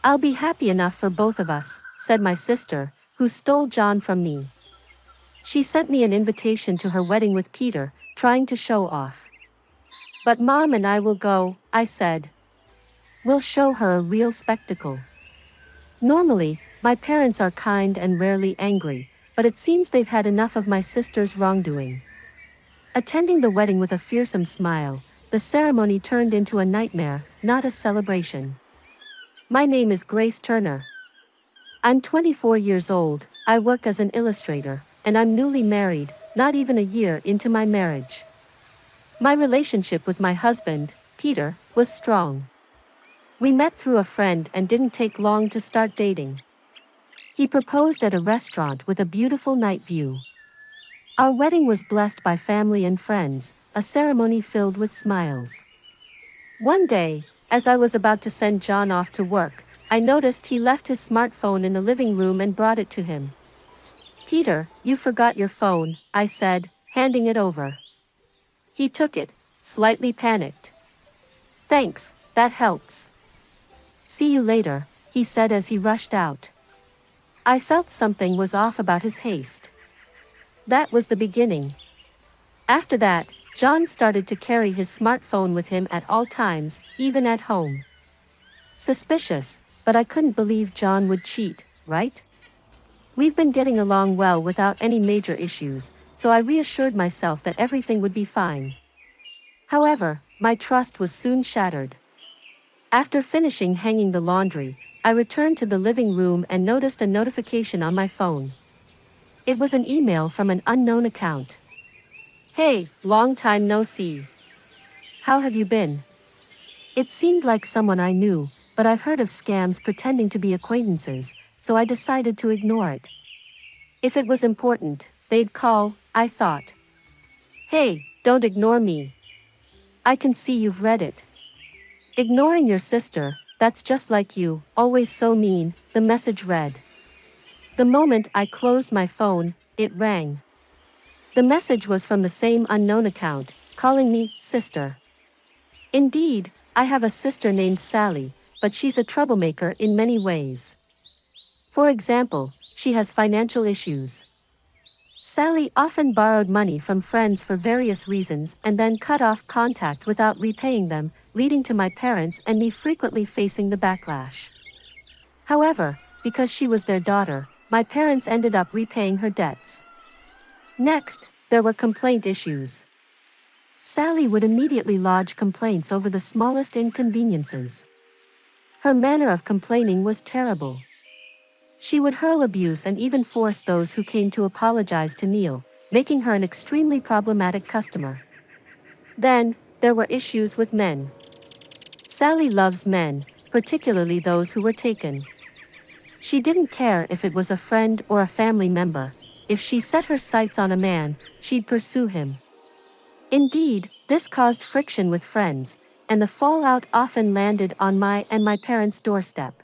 I'll be happy enough for both of us, said my sister, who stole John from me. She sent me an invitation to her wedding with Peter, trying to show off. But Mom and I will go, I said. We'll show her a real spectacle. Normally, my parents are kind and rarely angry, but it seems they've had enough of my sister's wrongdoing. Attending the wedding with a fearsome smile, the ceremony turned into a nightmare, not a celebration. My name is Grace Turner. I'm 24 years old, I work as an illustrator, and I'm newly married, not even a year into my marriage. My relationship with my husband, Peter, was strong. We met through a friend and didn't take long to start dating. He proposed at a restaurant with a beautiful night view. Our wedding was blessed by family and friends, a ceremony filled with smiles. One day, as I was about to send John off to work, I noticed he left his smartphone in the living room and brought it to him. Peter, you forgot your phone, I said, handing it over. He took it, slightly panicked. Thanks, that helps. See you later, he said as he rushed out. I felt something was off about his haste. That was the beginning. After that, John started to carry his smartphone with him at all times, even at home. Suspicious, but I couldn't believe John would cheat, right? We've been getting along well without any major issues, so I reassured myself that everything would be fine. However, my trust was soon shattered. After finishing hanging the laundry, I returned to the living room and noticed a notification on my phone. It was an email from an unknown account. Hey, long time no see. How have you been? It seemed like someone I knew, but I've heard of scams pretending to be acquaintances, so I decided to ignore it. If it was important, they'd call, I thought. Hey, don't ignore me. I can see you've read it. Ignoring your sister, that's just like you, always so mean, the message read. The moment I closed my phone, it rang. The message was from the same unknown account, calling me sister. Indeed, I have a sister named Sally, but she's a troublemaker in many ways. For example, she has financial issues. Sally often borrowed money from friends for various reasons and then cut off contact without repaying them, leading to my parents and me frequently facing the backlash. However, because she was their daughter, my parents ended up repaying her debts. Next, there were complaint issues. Sally would immediately lodge complaints over the smallest inconveniences. Her manner of complaining was terrible. She would hurl abuse and even force those who came to apologize to kneel, making her an extremely problematic customer. Then, there were issues with men. Sally loves men, particularly those who were taken. She didn't care if it was a friend or a family member. If she set her sights on a man, she'd pursue him. Indeed, this caused friction with friends, and the fallout often landed on my and my parents' doorstep.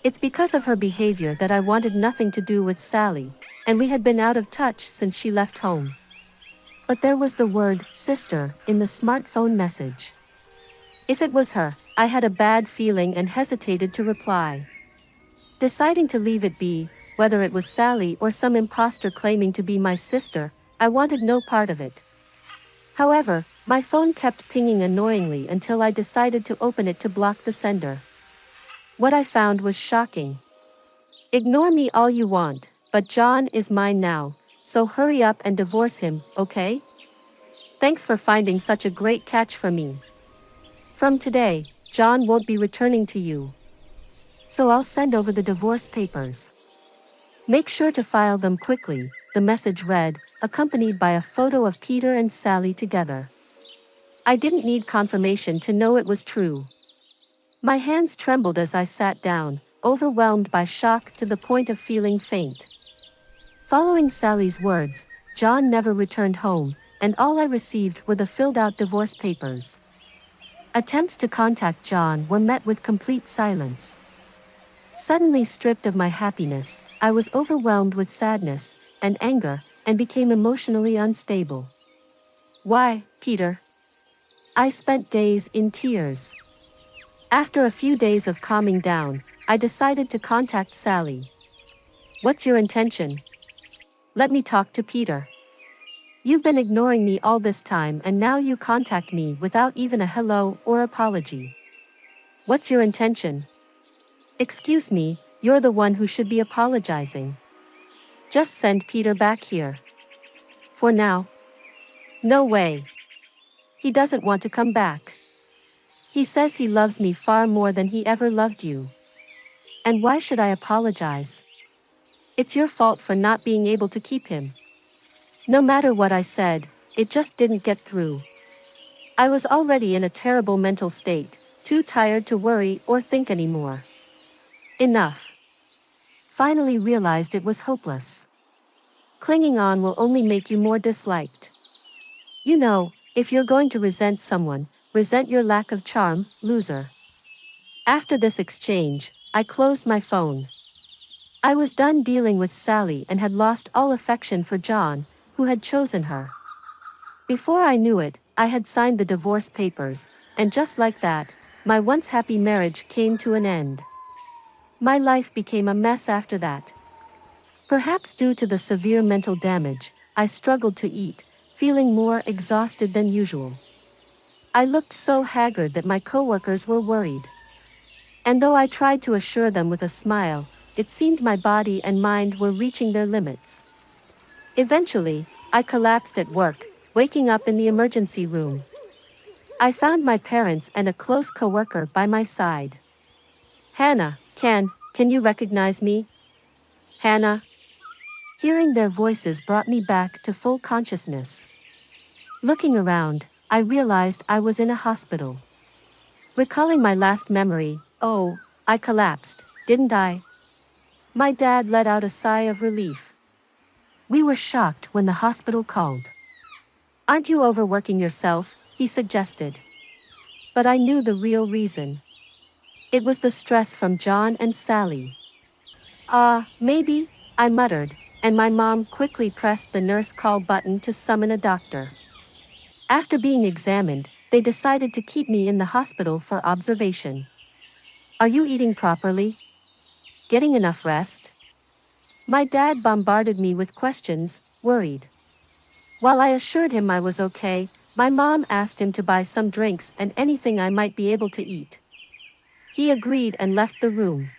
It's because of her behavior that I wanted nothing to do with Sally, and we had been out of touch since she left home. But there was the word sister in the smartphone message. If it was her, I had a bad feeling and hesitated to reply. Deciding to leave it be, whether it was Sally or some imposter claiming to be my sister, I wanted no part of it. However, my phone kept pinging annoyingly until I decided to open it to block the sender. What I found was shocking. Ignore me all you want, but John is mine now, so hurry up and divorce him, okay? Thanks for finding such a great catch for me. From today, John won't be returning to you. So I'll send over the divorce papers. Make sure to file them quickly, the message read, accompanied by a photo of Peter and Sally together. I didn't need confirmation to know it was true. My hands trembled as I sat down, overwhelmed by shock to the point of feeling faint. Following Sally's words, John never returned home, and all I received were the filled-out divorce papers. Attempts to contact John were met with complete silence. Suddenly stripped of my happiness, I was overwhelmed with sadness and anger, and became emotionally unstable. Why, Peter? I spent days in tears. After a few days of calming down, I decided to contact Sally. What's your intention? Let me talk to Peter. You've been ignoring me all this time and now you contact me without even a hello or apology. What's your intention? Excuse me, you're the one who should be apologizing. Just send Peter back here. For now. No way. He doesn't want to come back. He says he loves me far more than he ever loved you. And why should I apologize? It's your fault for not being able to keep him. No matter what I said, it just didn't get through. I was already in a terrible mental state, too tired to worry or think anymore. Enough. Finally realized it was hopeless. Clinging on will only make you more disliked. You know, if you're going to resent someone, resent your lack of charm, loser. After this exchange, I closed my phone. I was done dealing with Sally and had lost all affection for John, who had chosen her. Before I knew it, I had signed the divorce papers, and just like that, my once happy marriage came to an end. My life became a mess after that. Perhaps due to the severe mental damage, I struggled to eat, feeling more exhausted than usual. I looked so haggard that my coworkers were worried. And though I tried to assure them with a smile, it seemed my body and mind were reaching their limits. Eventually, I collapsed at work, waking up in the emergency room. I found my parents and a close coworker by my side. Hannah, can you recognize me? Hannah? Hearing their voices brought me back to full consciousness. Looking around, I realized I was in a hospital. Recalling my last memory, oh, I collapsed, didn't I? My dad let out a sigh of relief. We were shocked when the hospital called. Aren't you overworking yourself? He suggested. But I knew the real reason. It was the stress from John and Sally. Maybe, I muttered, and my mom quickly pressed the nurse call button to summon a doctor. After being examined, they decided to keep me in the hospital for observation. Are you eating properly? Getting enough rest? My dad bombarded me with questions, worried. While I assured him I was okay, my mom asked him to buy some drinks and anything I might be able to eat. He agreed and left the room.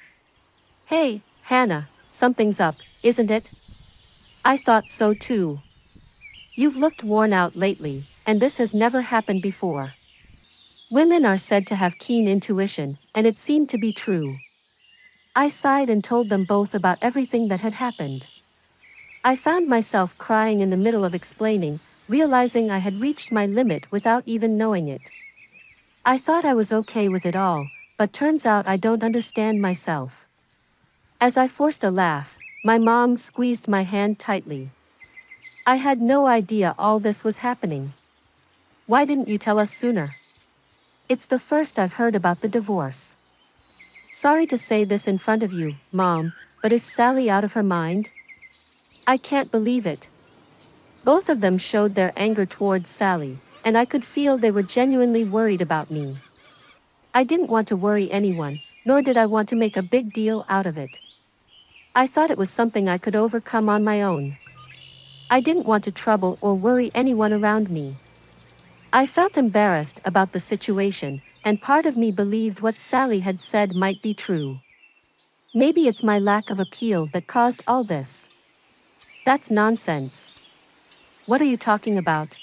Hey, Hannah, something's up, isn't it? I thought so too. You've looked worn out lately, and this has never happened before. Women are said to have keen intuition, and it seemed to be true. I sighed and told them both about everything that had happened. I found myself crying in the middle of explaining, realizing I had reached my limit without even knowing it. I thought I was okay with it all, but turns out I don't understand myself. As I forced a laugh, my mom squeezed my hand tightly. I had no idea all this was happening. Why didn't you tell us sooner? It's the first I've heard about the divorce. Sorry to say this in front of you, Mom, but is Sally out of her mind? I can't believe it. Both of them showed their anger towards Sally, and I could feel they were genuinely worried about me. I didn't want to worry anyone, nor did I want to make a big deal out of it. I thought it was something I could overcome on my own. I didn't want to trouble or worry anyone around me. I felt embarrassed about the situation, and part of me believed what Sally had said might be true. Maybe it's my lack of appeal that caused all this. That's nonsense. What are you talking about?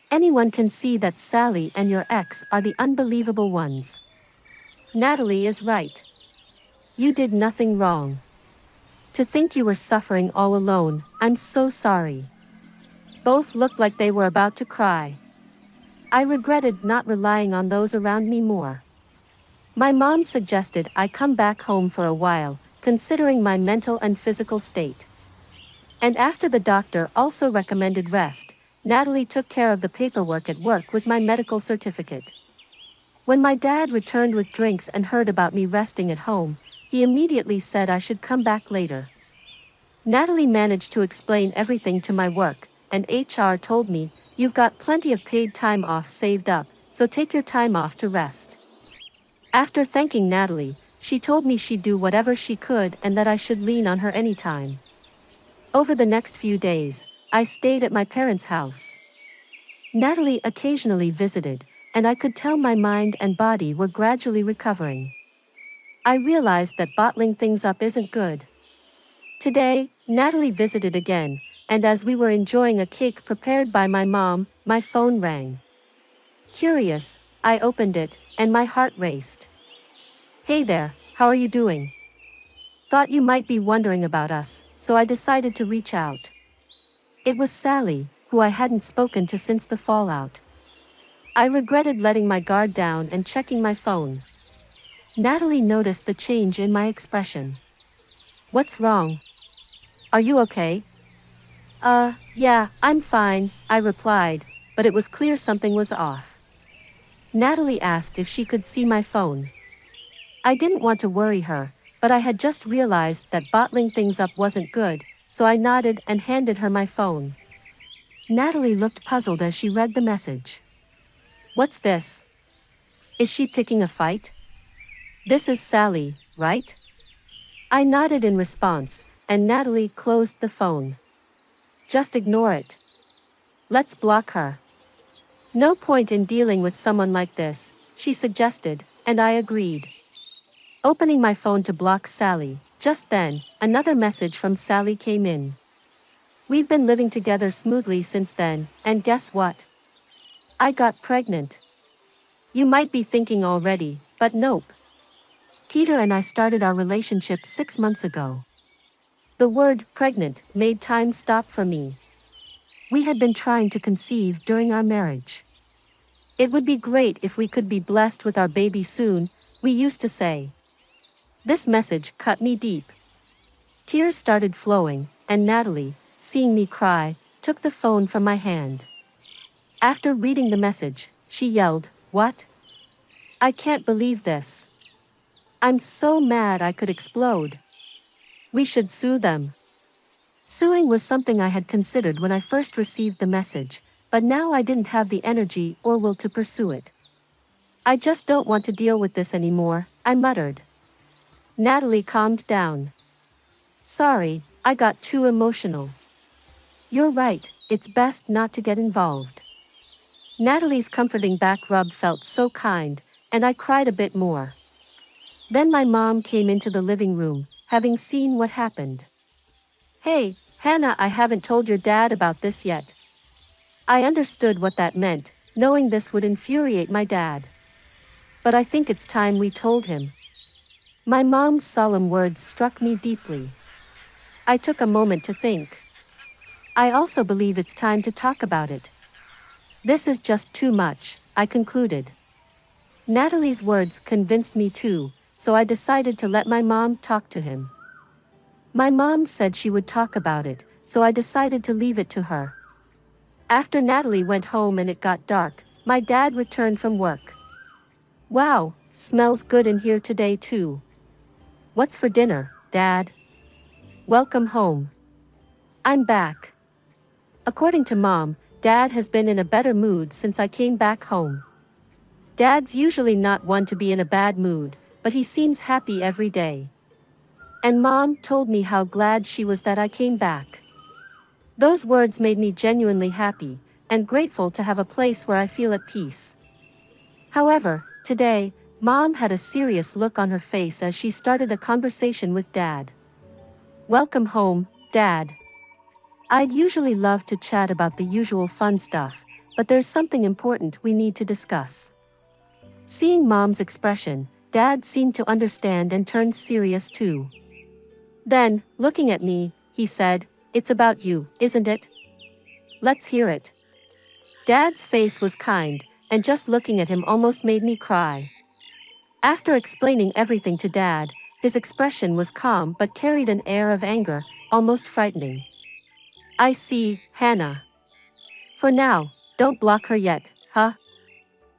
Anyone can see that Sally and your ex are the unbelievable ones. Natalie is right. You did nothing wrong. To think you were suffering all alone, I'm so sorry. Both looked like they were about to cry. I regretted not relying on those around me more. My mom suggested I come back home for a while, considering my mental and physical state. And after the doctor also recommended rest, Natalie took care of the paperwork at work with my medical certificate. When my dad returned with drinks and heard about me resting at home, he immediately said I should come back later. Natalie managed to explain everything to my work, and HR told me, "You've got plenty of paid time off saved up, so take your time off to rest." After thanking Natalie, She told me she'd do whatever she could and that I should lean on her anytime. Over the next few days, I stayed at my parents' house. Natalie occasionally visited, and I could tell my mind and body were gradually recovering. I realized that bottling things up isn't good. Today, Natalie visited again, and as we were enjoying a cake prepared by my mom, my phone rang. Curious, I opened it, and my heart raced. "Hey there, how are you doing? Thought you might be wondering about us, so I decided to reach out." It was Sally, who I hadn't spoken to since the fallout. I regretted letting my guard down and checking my phone. Natalie noticed the change in my expression. "What's wrong? Are you okay?" Yeah, I'm fine," I replied, but it was clear something was off. Natalie asked if she could see my phone. I didn't want to worry her, but I had just realized that bottling things up wasn't good, so I nodded and handed her my phone. Natalie looked puzzled as she read the message. "What's this? Is she picking a fight? This is Sally, right?" I nodded in response, and Natalie closed the phone. "Just ignore it. Let's block her. No point in dealing with someone like this," she suggested, and I agreed. Opening my phone to block Sally, just then, another message from Sally came in. "We've been living together smoothly since then, and guess what? I got pregnant. You might be thinking already, but nope. Peter and I started our relationship 6 months ago." The word pregnant made time stop for me. We had been trying to conceive during our marriage. "It would be great if we could be blessed with our baby soon," we used to say. This message cut me deep. Tears started flowing, and Natalie, seeing me cry, took the phone from my hand. After reading the message, she yelled, "What? I can't believe this. I'm so mad I could explode. We should sue them." Suing was something I had considered when I first received the message, but now I didn't have the energy or will to pursue it. "I just don't want to deal with this anymore," I muttered. Natalie calmed down. "Sorry, I got too emotional. You're right, it's best not to get involved." Natalie's comforting back rub felt so kind, and I cried a bit more. Then my mom came into the living room, having seen what happened. "Hey, Hannah, I haven't told your dad about this yet." I understood what that meant, knowing this would infuriate my dad. "But I think it's time we told him." My mom's solemn words struck me deeply. I took a moment to think. "I also believe it's time to talk about it. This is just too much," I concluded. Natalie's words convinced me too, so I decided to let my mom talk to him. My mom said she would talk about it, so I decided to leave it to her. After Natalie went home and it got dark, my dad returned from work. "Wow, smells good in here today too. What's for dinner, Dad?" "Welcome home. I'm back." According to Mom, Dad has been in a better mood since I came back home. Dad's usually not one to be in a bad mood, but he seems happy every day. And Mom told me how glad she was that I came back. Those words made me genuinely happy, and grateful to have a place where I feel at peace. However, today, Mom had a serious look on her face as she started a conversation with Dad. "Welcome home, Dad. I'd usually love to chat about the usual fun stuff, but there's something important we need to discuss." Seeing Mom's expression, Dad seemed to understand and turned serious too. Then, looking at me, he said, "It's about you, isn't it? Let's hear it." Dad's face was kind, and just looking at him almost made me cry. After explaining everything to Dad, his expression was calm but carried an air of anger, almost frightening. "I see, Hannah. For now, don't block her yet, huh?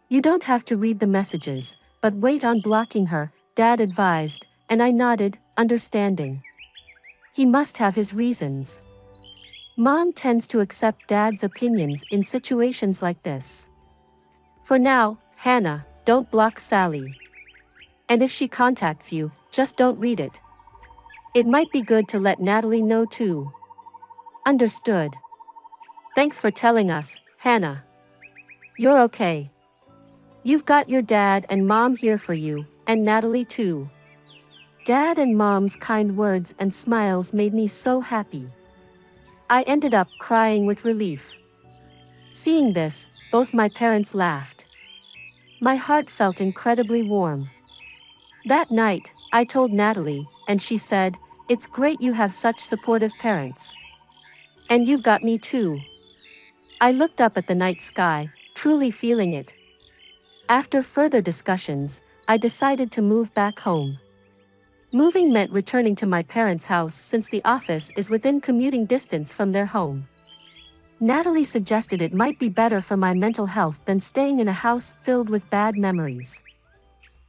You don't have to read the messages, but wait on blocking her," Dad advised, and I nodded, understanding. He must have his reasons. Mom tends to accept Dad's opinions in situations like this. "For now, Hannah, don't block Sally. And if she contacts you, just don't read it. It might be good to let Natalie know too. Understood. Thanks for telling us, Hannah. You're okay. You've got your dad and mom here for you, and Natalie too. Dad and mom's kind words and smiles made me so happy. I ended up crying with relief. Seeing this, both my parents laughed. My heart felt incredibly warm. That night, I told Natalie, and she said, "It's great you have such supportive parents. And you've got me too." I looked up at the night sky, truly feeling it. After further discussions, I decided to move back home. Moving meant returning to my parents' house since the office is within commuting distance from their home. Natalie suggested it might be better for my mental health than staying in a house filled with bad memories.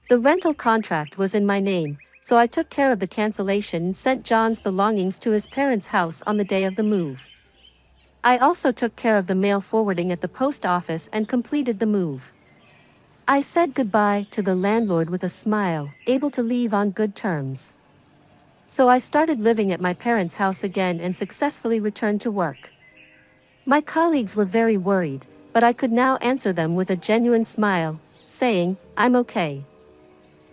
The rental contract was in my name, so I took care of the cancellation and sent John's belongings to his parents' house on the day of the move. I also took care of the mail forwarding at the post office and completed the move. I said goodbye to the landlord with a smile, able to leave on good terms. So I started living at my parents' house again and successfully returned to work. My colleagues were very worried, but I could now answer them with a genuine smile, saying, "I'm okay."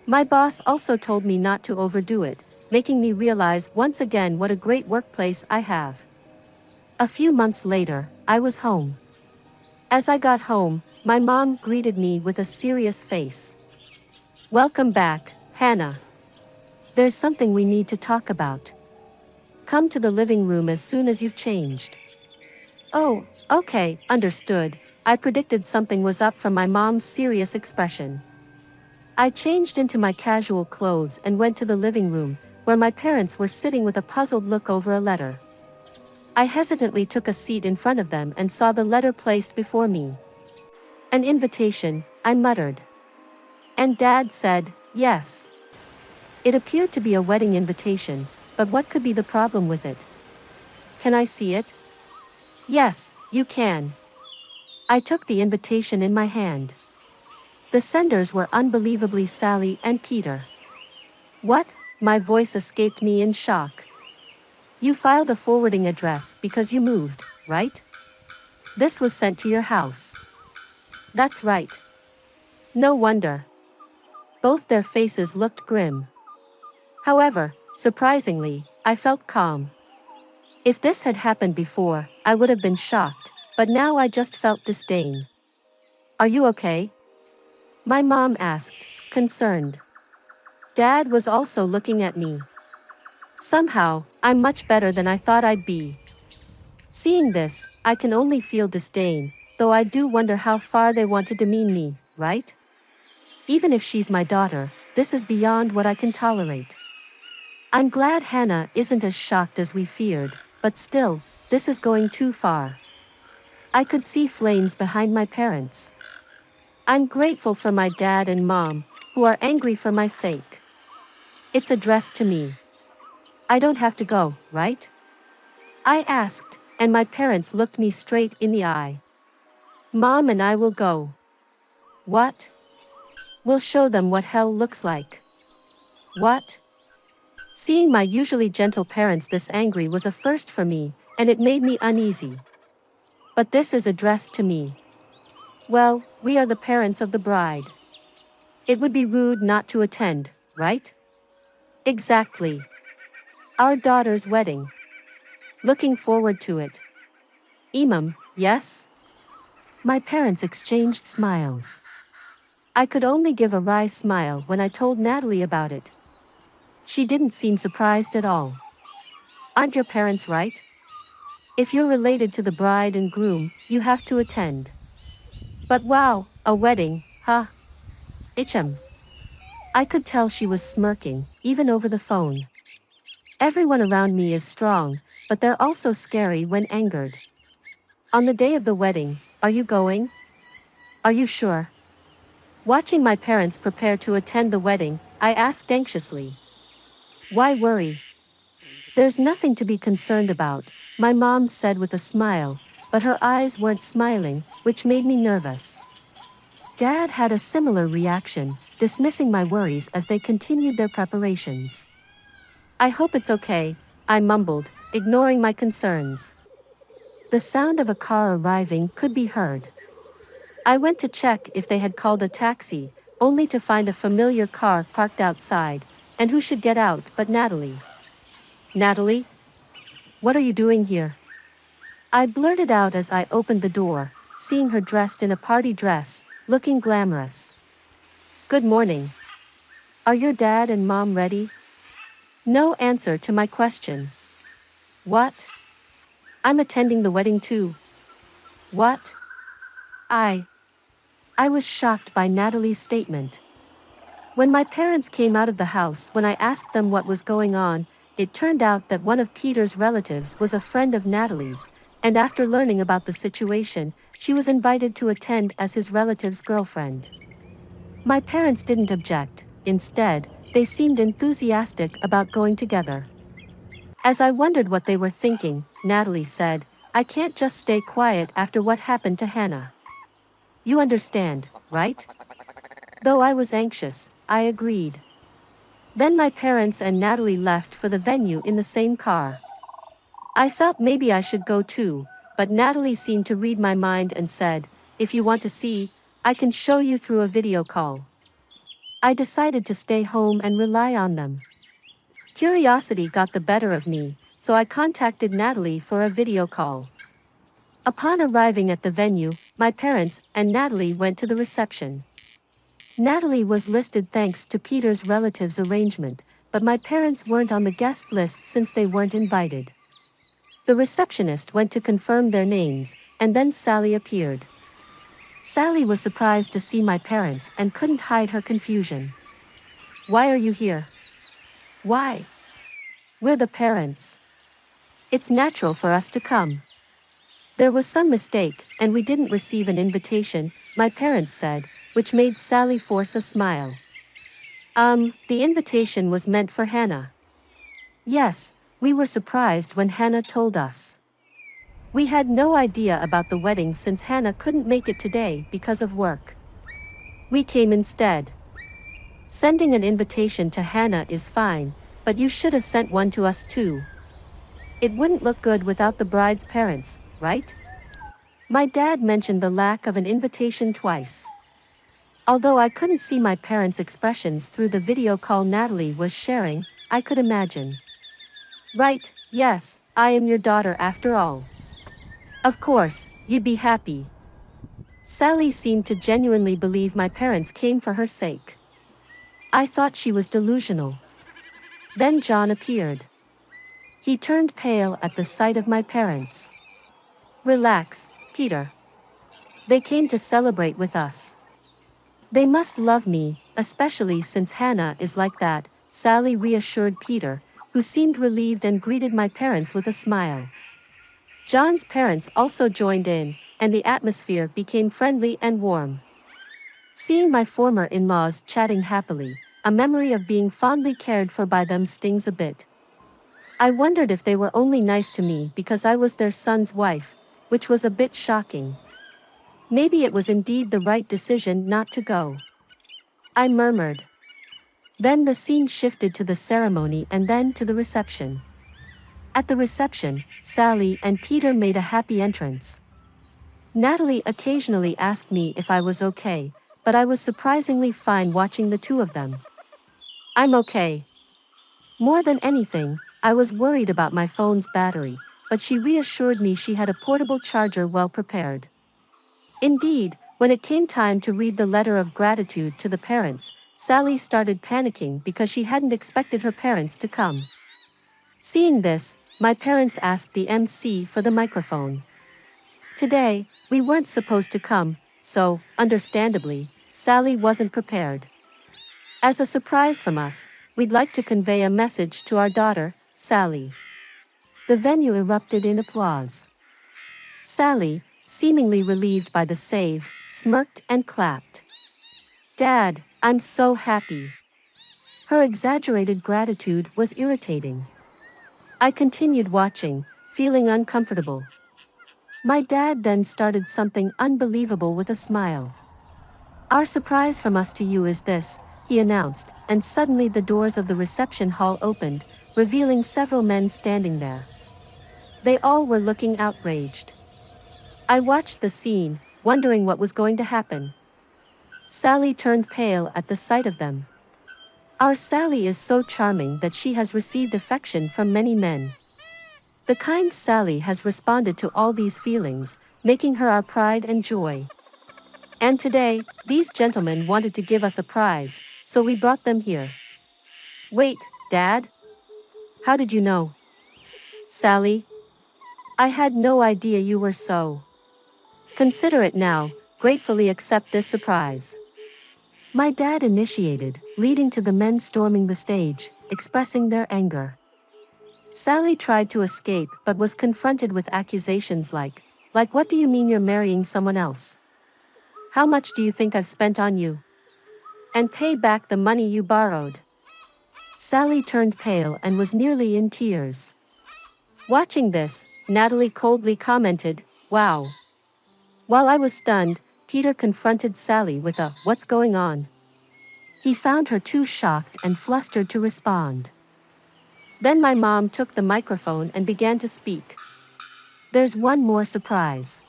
My boss also told me not to overdo it, making me realize once again what a great workplace I have. A few months later, I was home. As I got home, my mom greeted me with a serious face. "Welcome back, Hannah. There's something we need to talk about. Come to the living room as soon as you've changed." "Oh, okay, understood." I predicted something was up from my mom's serious expression. I changed into my casual clothes and went to the living room, where my parents were sitting with a puzzled look over a letter. I hesitantly took a seat in front of them and saw the letter placed before me. "An invitation," I muttered. "And Dad said, yes." It appeared to be a wedding invitation, but what could be the problem with it? "Can I see it?" "Yes, you can." I took the invitation in my hand. The senders were unbelievably Sally and Peter. "What?" My voice escaped me in shock. "You filed a forwarding address because you moved, right? This was sent to your house." "That's right." No wonder. Both their faces looked grim. However, surprisingly, I felt calm. If this had happened before, I would have been shocked, but now I just felt disdain. "Are you okay?" my mom asked, concerned. Dad was also looking at me. Somehow, I'm much better than I thought I'd be. Seeing this, I can only feel disdain, though I do wonder how far they want to demean me, right? Even if she's my daughter, this is beyond what I can tolerate. I'm glad Hannah isn't as shocked as we feared, but still, this is going too far. I could see flames behind my parents. I'm grateful for my dad and mom, who are angry for my sake. It's addressed to me. I don't have to go, right? I asked, and my parents looked me straight in the eye. "Mom and I will go." "What?" "We'll show them what hell looks like." "What?" Seeing my usually gentle parents this angry was a first for me, and it made me uneasy. "But this is addressed to me." "Well, we are the parents of the bride. It would be rude not to attend, right?" "Exactly. Our daughter's wedding. Looking forward to it." "Imam, yes?" My parents exchanged smiles. I could only give a wry smile when I told Natalie about it. She didn't seem surprised at all. "Aren't your parents right? If you're related to the bride and groom, you have to attend." "But wow, a wedding, huh?" "Icham." I could tell she was smirking, even over the phone. Everyone around me is strong, but they're also scary when angered. "On the day of the wedding, are you going? Are you sure?" Watching my parents prepare to attend the wedding, I asked anxiously. "Why worry? There's nothing to be concerned about," my mom said with a smile, but her eyes weren't smiling, which made me nervous. Dad had a similar reaction, dismissing my worries as they continued their preparations. "I hope it's okay," I mumbled, ignoring my concerns. The sound of a car arriving could be heard. I went to check if they had called a taxi, only to find a familiar car parked outside, and who should get out but Natalie. "Natalie? What are you doing here?" I blurted out as I opened the door, seeing her dressed in a party dress, looking glamorous. "Good morning. Are your dad and mom ready?" No answer to my question. "What? I'm attending the wedding too." "What?" I was shocked by Natalie's statement. When my parents came out of the house when I asked them what was going on, it turned out that one of Peter's relatives was a friend of Natalie's, and after learning about the situation, she was invited to attend as his relative's girlfriend. My parents didn't object; instead, they seemed enthusiastic about going together. As I wondered what they were thinking, Natalie said, "I can't just stay quiet after what happened to Hannah. You understand, right?" Though I was anxious, I agreed. Then my parents and Natalie left for the venue in the same car. I thought maybe I should go too, but Natalie seemed to read my mind and said, "If you want to see, I can show you through a video call." I decided to stay home and rely on them. Curiosity got the better of me, so I contacted Natalie for a video call. Upon arriving at the venue, my parents and Natalie went to the reception. Natalie was listed thanks to Peter's relatives' arrangement, but my parents weren't on the guest list since they weren't invited. The receptionist went to confirm their names, and then Sally appeared. Sally was surprised to see my parents and couldn't hide her confusion. "Why are you here?" "Why? We're the parents. It's natural for us to come." "There was some mistake, and we didn't receive an invitation," my parents said, which made Sally force a smile. The invitation was meant for Hannah." "Yes, we were surprised when Hannah told us. We had no idea about the wedding since Hannah couldn't make it today because of work. We came instead. Sending an invitation to Hannah is fine, but you should have sent one to us too. It wouldn't look good without the bride's parents, right?" My dad mentioned the lack of an invitation twice. Although I couldn't see my parents' expressions through the video call Natalie was sharing, I could imagine. "Right, yes, I am your daughter after all. Of course, you'd be happy." Sally seemed to genuinely believe my parents came for her sake. I thought she was delusional. Then John appeared. He turned pale at the sight of my parents. "Relax, Peter. They came to celebrate with us. They must love me, especially since Hannah is like that," Sally reassured Peter, who seemed relieved and greeted my parents with a smile. John's parents also joined in, and the atmosphere became friendly and warm. Seeing my former in-laws chatting happily, a memory of being fondly cared for by them stings a bit. I wondered if they were only nice to me because I was their son's wife, which was a bit shocking. Maybe it was indeed the right decision not to go. I murmured. Then the scene shifted to the ceremony and then to the reception. At the reception, Sally and Peter made a happy entrance. Natalie occasionally asked me if I was okay, but I was surprisingly fine watching the two of them. "I'm okay." More than anything, I was worried about my phone's battery, but she reassured me she had a portable charger well prepared. Indeed, when it came time to read the letter of gratitude to the parents, Sally started panicking because she hadn't expected her parents to come. Seeing this, my parents asked the MC for the microphone. Today, we weren't supposed to come, so, understandably, Sally wasn't prepared. "As a surprise from us, we'd like to convey a message to our daughter, Sally." The venue erupted in applause. Sally, seemingly relieved by the save, smirked and clapped. "Dad, I'm so happy." Her exaggerated gratitude was irritating. I continued watching, feeling uncomfortable. My dad then started something unbelievable with a smile. "Our surprise from us to you is this: he announced, and suddenly the doors of the reception hall opened, revealing several men standing there. They all were looking outraged. I watched the scene, wondering what was going to happen. Sally turned pale at the sight of them. Our Sally is so charming that she has received affection from many men. The kind Sally has responded to all these feelings, making her our pride and joy. And today, these gentlemen wanted to give us a prize, so we brought them here. Wait, Dad? How did you know? Sally? I had no idea you were so. Considerate now, gratefully accept this surprise. My dad initiated, leading to the men storming the stage, expressing their anger. Sally tried to escape but was confronted with accusations like, what do you mean you're marrying someone else? How much do you think I've spent on you? And pay back the money you borrowed. Sally turned pale and was nearly in tears. Watching this, Natalie coldly commented, "Wow." While I was stunned, Peter confronted Sally with a, "What's going on?" He found her too shocked and flustered to respond. Then my mom took the microphone and began to speak. There's one more surprise.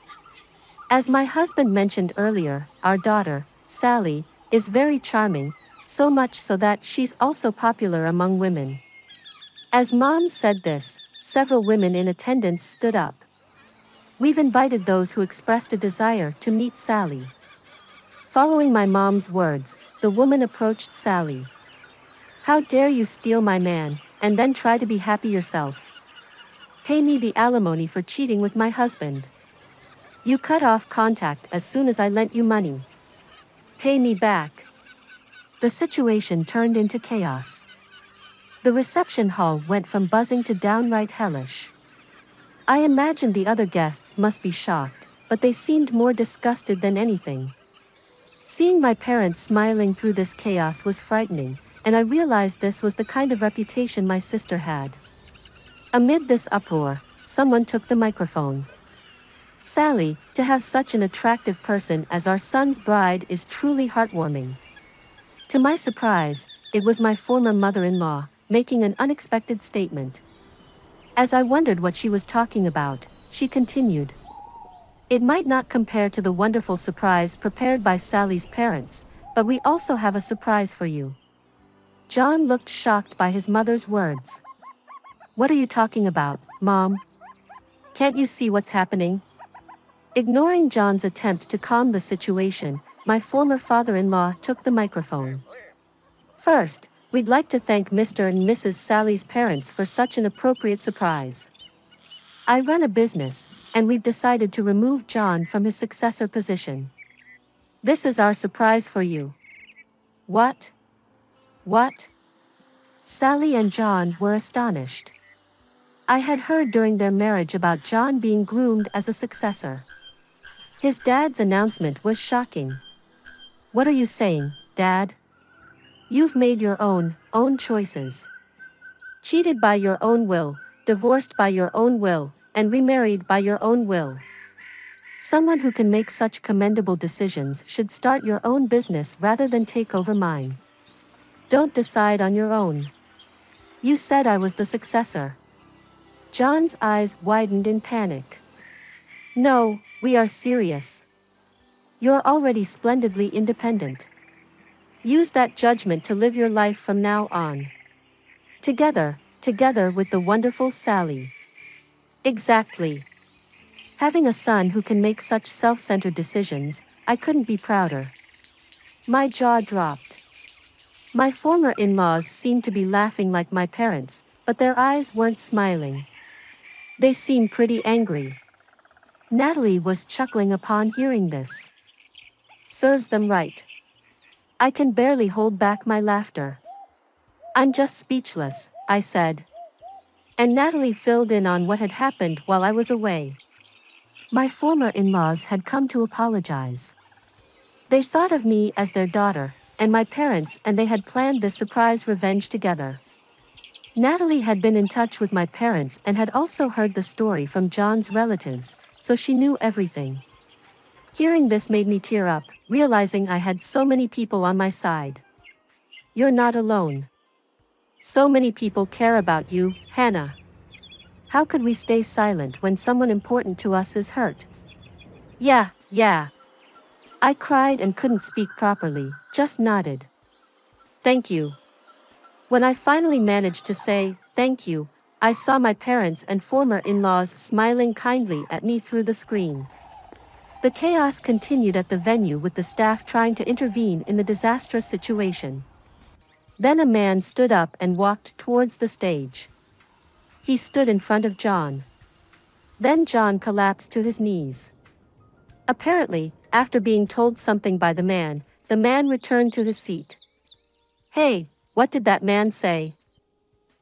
As my husband mentioned earlier, our daughter, Sally, is very charming, so much so that she's also popular among women. As Mom said this, several women in attendance stood up. We've invited those who expressed a desire to meet Sally. Following my mom's words, the woman approached Sally. How dare you steal my man, and then try to be happy yourself? Pay me the alimony for cheating with my husband. You cut off contact as soon as I lent you money. Pay me back. The situation turned into chaos. The reception hall went from buzzing to downright hellish. I imagined the other guests must be shocked, but they seemed more disgusted than anything. Seeing my parents smiling through this chaos was frightening, and I realized this was the kind of reputation my sister had. Amid this uproar, someone took the microphone. Sally, to have such an attractive person as our son's bride is truly heartwarming. To my surprise, it was my former mother-in-law, making an unexpected statement. As I wondered what she was talking about, she continued. It might not compare to the wonderful surprise prepared by Sally's parents, but we also have a surprise for you. John looked shocked by his mother's words. What are you talking about, Mom? Can't you see what's happening? Ignoring John's attempt to calm the situation, my former father-in-law took the microphone. First, we'd like to thank Mr. and Mrs. Sally's parents for such an appropriate surprise. I run a business, and we've decided to remove John from his successor position. This is our surprise for you. What? What? Sally and John were astonished. I had heard during their marriage about John being groomed as a successor. His dad's announcement was shocking. What are you saying, Dad? You've made your own choices. Cheated by your own will, divorced by your own will, and remarried by your own will. Someone who can make such commendable decisions should start your own business rather than take over mine. Don't decide on your own. You said I was the successor. John's eyes widened in panic. No, we are serious. You're already splendidly independent. Use that judgment to live your life from now on. Together with the wonderful Sally. Exactly. Having a son who can make such self-centered decisions, I couldn't be prouder. My jaw dropped. My former in-laws seemed to be laughing like my parents, but their eyes weren't smiling. They seemed pretty angry. Natalie was chuckling upon hearing this. Serves them right. I can barely hold back my laughter. I'm just speechless, I said. And Natalie filled in on what had happened while I was away. My former in-laws had come to apologize. They thought of me as their daughter, and my parents, and they had planned this surprise revenge together. Natalie had been in touch with my parents and had also heard the story from John's relatives, so she knew everything. Hearing this made me tear up, realizing I had so many people on my side. You're not alone. So many people care about you, Hannah. How could we stay silent when someone important to us is hurt? Yeah. I cried and couldn't speak properly, just nodded. Thank you. When I finally managed to say, thank you, I saw my parents and former in-laws smiling kindly at me through the screen. The chaos continued at the venue with the staff trying to intervene in the disastrous situation. Then a man stood up and walked towards the stage. He stood in front of John. Then John collapsed to his knees. Apparently, after being told something by the man returned to his seat. Hey, what did that man say?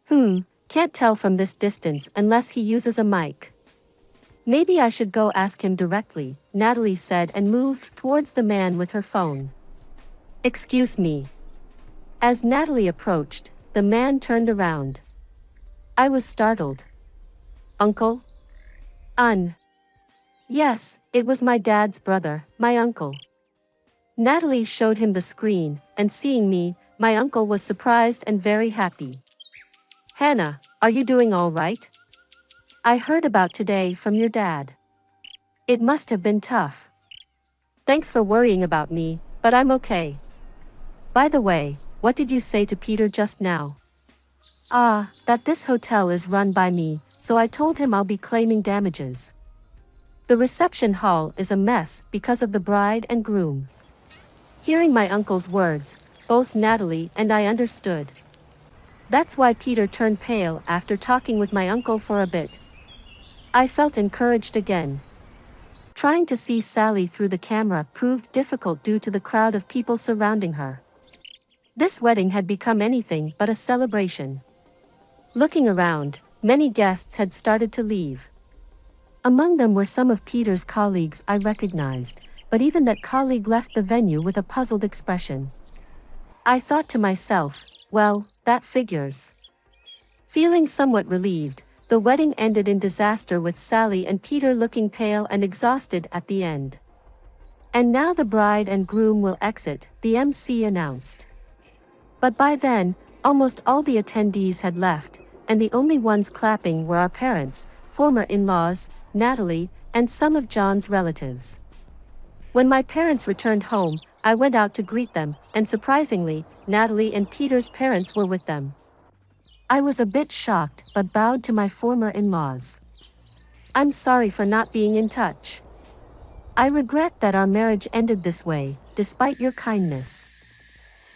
Can't tell from this distance unless he uses a mic. Maybe I should go ask him directly, Natalie said and moved towards the man with her phone. Excuse me. As Natalie approached, the man turned around. I was startled. Uncle? Yes, it was my dad's brother, my uncle. Natalie showed him the screen, and seeing me, my uncle was surprised and very happy. Hannah, are you doing all right? I heard about today from your dad. It must have been tough. Thanks for worrying about me, but I'm okay. By the way, what did you say to Peter just now? That this hotel is run by me, so I told him I'll be claiming damages. The reception hall is a mess because of the bride and groom. Hearing my uncle's words, both Natalie and I understood. That's why Peter turned pale after talking with my uncle for a bit. I felt encouraged again. Trying to see Sally through the camera proved difficult due to the crowd of people surrounding her. This wedding had become anything but a celebration. Looking around, many guests had started to leave. Among them were some of Peter's colleagues I recognized, but even that colleague left the venue with a puzzled expression. I thought to myself, well, that figures. Feeling somewhat relieved, the wedding ended in disaster with Sally and Peter looking pale and exhausted at the end. And now the bride and groom will exit, the MC announced. But by then, almost all the attendees had left, and the only ones clapping were our parents, former in-laws, Natalie, and some of John's relatives. When my parents returned home, I went out to greet them, and surprisingly, Natalie and Peter's parents were with them. I was a bit shocked but bowed to my former in-laws. I'm sorry for not being in touch. I regret that our marriage ended this way, despite your kindness.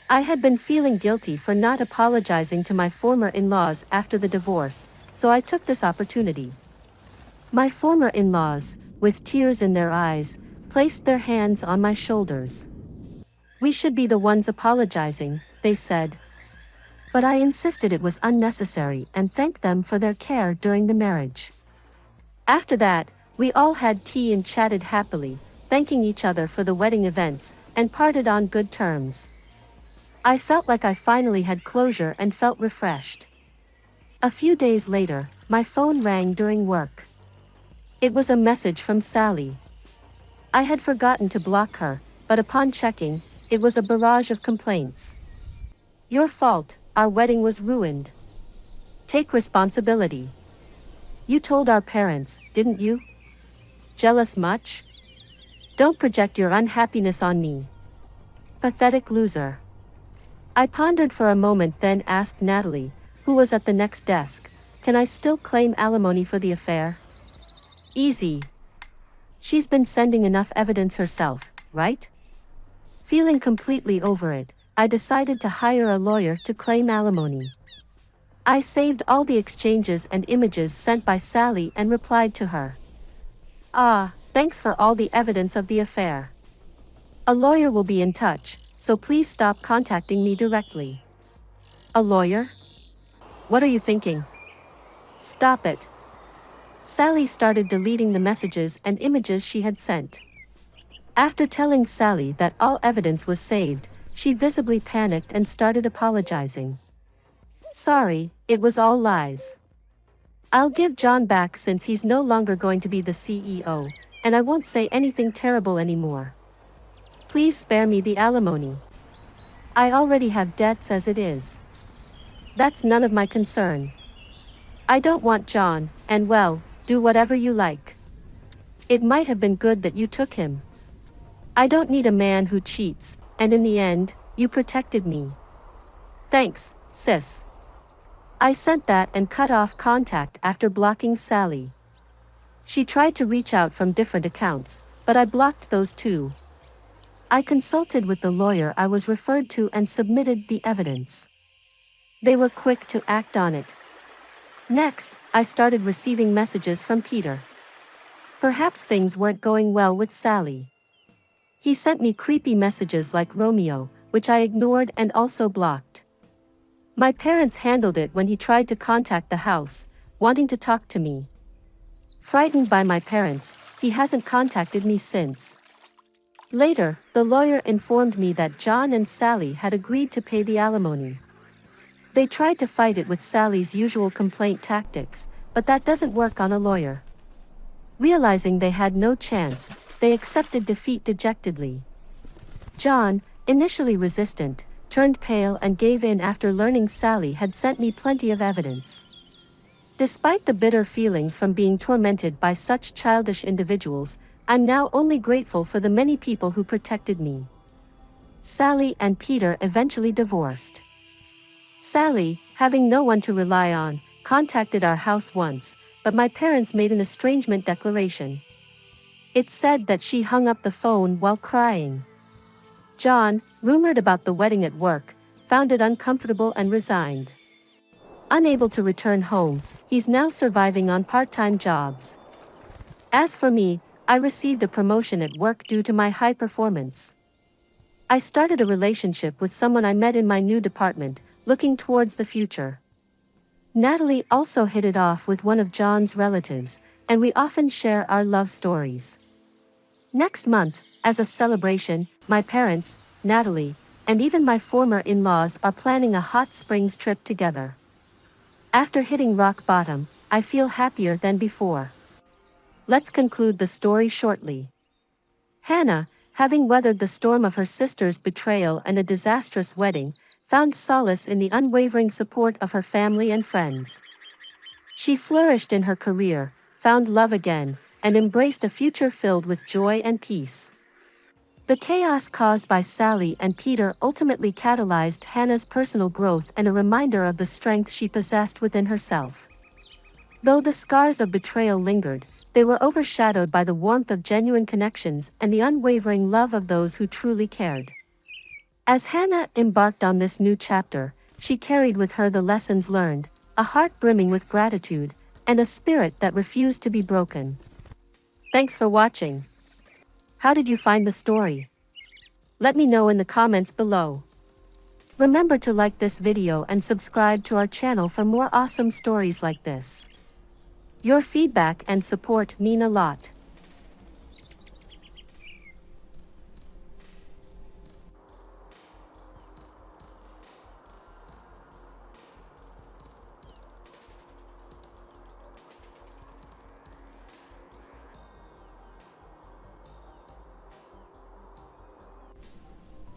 I had been feeling guilty for not apologizing to my former in-laws after the divorce, so I took this opportunity. My former in-laws, with tears in their eyes, placed their hands on my shoulders. We should be the ones apologizing, they said. But I insisted it was unnecessary and thanked them for their care during the marriage. After that, we all had tea and chatted happily, thanking each other for the wedding events, and parted on good terms. I felt like I finally had closure and felt refreshed. A few days later, my phone rang during work. It was a message from Sally. I had forgotten to block her, but upon checking, it was a barrage of complaints. Your fault, our wedding was ruined. Take responsibility. You told our parents, didn't you? Jealous much? Don't project your unhappiness on me. Pathetic loser. I pondered for a moment, then asked Natalie, who was at the next desk, can I still claim alimony for the affair? Easy. She's been sending enough evidence herself, right? Feeling completely over it, I decided to hire a lawyer to claim alimony. I saved all the exchanges and images sent by Sally and replied to her. Thanks for all the evidence of the affair. A lawyer will be in touch, so please stop contacting me directly. A lawyer? What are you thinking? Stop it. Sally started deleting the messages and images she had sent. After telling Sally that all evidence was saved, she visibly panicked and started apologizing. Sorry, it was all lies. I'll give John back since he's no longer going to be the CEO, and I won't say anything terrible anymore. Please spare me the alimony. I already have debts as it is. That's none of my concern. I don't want John, and well, do whatever you like. It might have been good that you took him. I don't need a man who cheats, and in the end, you protected me. Thanks, sis. I sent that and cut off contact after blocking Sally. She tried to reach out from different accounts, but I blocked those too. I consulted with the lawyer I was referred to and submitted the evidence. They were quick to act on it. Next, I started receiving messages from Peter. Perhaps things weren't going well with Sally. He sent me creepy messages like Romeo, which I ignored and also blocked. My parents handled it when he tried to contact the house, wanting to talk to me. Frightened by my parents, he hasn't contacted me since. Later, the lawyer informed me that John and Sally had agreed to pay the alimony. They tried to fight it with Sally's usual complaint tactics, but that doesn't work on a lawyer. Realizing they had no chance, they accepted defeat dejectedly. John, initially resistant, turned pale and gave in after learning Sally had sent me plenty of evidence. Despite the bitter feelings from being tormented by such childish individuals, I'm now only grateful for the many people who protected me. Sally and Peter eventually divorced. Sally, having no one to rely on, contacted our house once, but my parents made an estrangement declaration. It said that she hung up the phone while crying. John, rumored about the wedding at work, found it uncomfortable and resigned. Unable to return home, he's now surviving on part-time jobs. As for me, I received a promotion at work due to my high performance. I started a relationship with someone I met in my new department, looking towards the future. Natalie also hit it off with one of John's relatives, and we often share our love stories. Next month, as a celebration, my parents, Natalie, and even my former in-laws are planning a hot springs trip together. After hitting rock bottom, I feel happier than before. Let's conclude the story shortly. Hannah, having weathered the storm of her sister's betrayal and a disastrous wedding, found solace in the unwavering support of her family and friends. She flourished in her career, found love again, and embraced a future filled with joy and peace. The chaos caused by Sally and Peter ultimately catalyzed Hannah's personal growth and a reminder of the strength she possessed within herself. Though the scars of betrayal lingered, they were overshadowed by the warmth of genuine connections and the unwavering love of those who truly cared. As Hannah embarked on this new chapter, she carried with her the lessons learned, a heart brimming with gratitude, and a spirit that refused to be broken. Thanks for watching. How did you find the story? Let me know in the comments below. Remember to like this video and subscribe to our channel for more awesome stories like this. Your feedback and support mean a lot.